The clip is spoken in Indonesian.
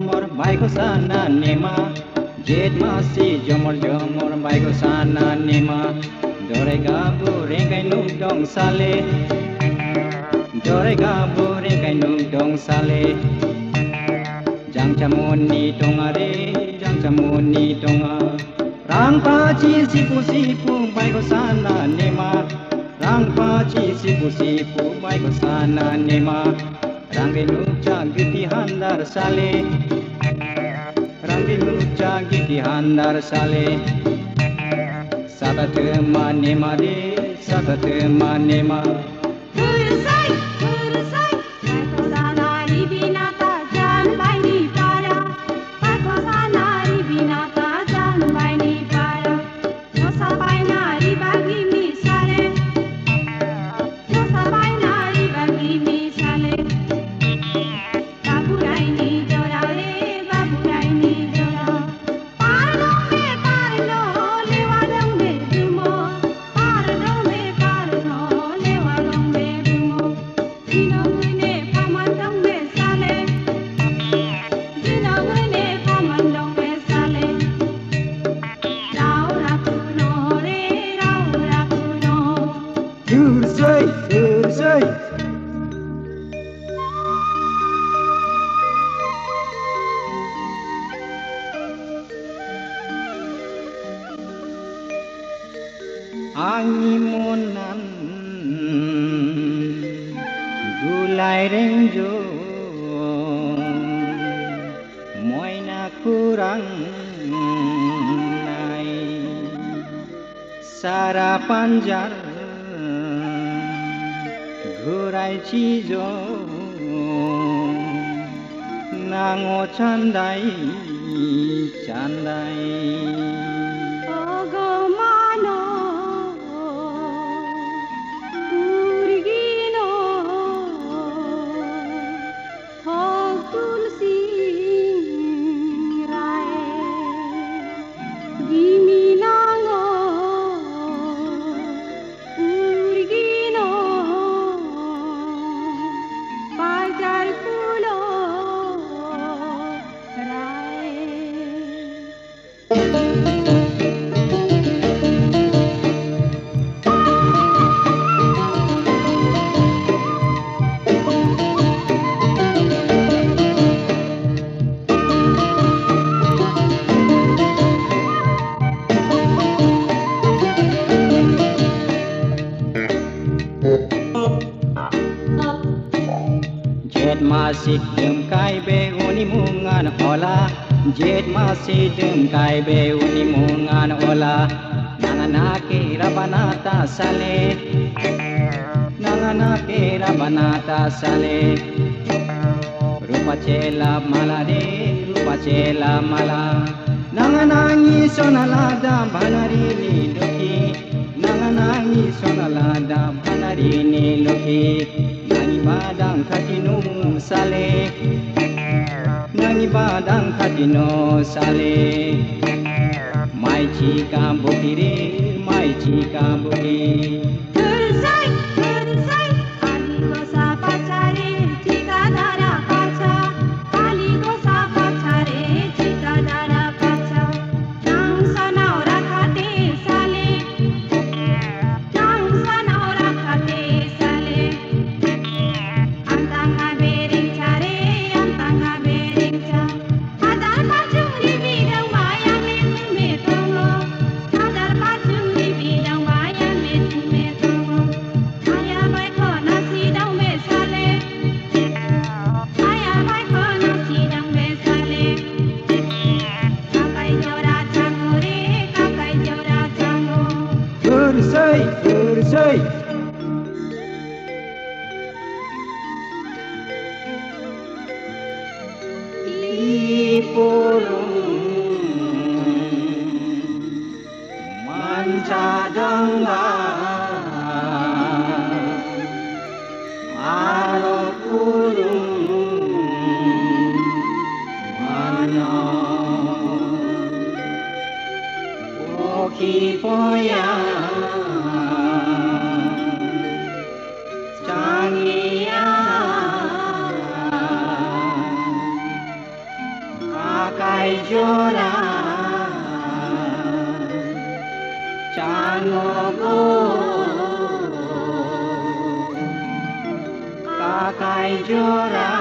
jomor baiko sana nema jet masi jomor baiko sana nema dore gabu rengai nung dong sale dore gabu rengai nung dong sale jang chamoni tongare jang chamoni tonga rang pa chi sipu baiko sana nema rang pa chi sipu baiko sana nema Rangi nuca giti handar sale Rangi nuca giti handar sale Sabat ma nema de sabat ma nema Kursai Baiko sana ribinata jan baini para Baiko sana ribinata jan baini para Nosa baina ribagi misale Nosa baina ribagi misale Angimonan gulai renjo moina kurang nai sara panjar gurai cijo nango candai Jet masih dem kai be uni mungan ola Jet masih dem kai be uni mungan ola Nanganake rabanata sale Nanganake rabanata sale Rupa cela mala de rupa cela mala Nanganangi sonalada bhanari ni loki Nanganangi sonalada bhanari ni loki Nangi badang katino sale Nangi badang katino sale Mai chika bukire mai chika bukire Kursai Ali gosa pachare chika dara pacha Ali gosa pachare chika dara pacha Nang sanaura khate sale Nang sanaura khate sale Antanga bering chare antanga bering cha Hadar pachuri bidang maya me tongo Hadar pachuri bidang maya me tongo Aya bai ko nasi dang me sale Aya bai ko nasi dang me sale Kakai jora chango re kakai jora chango Kursai Manca dengga Aro kurung Mana Oki poya Cangia ကျော်ရာ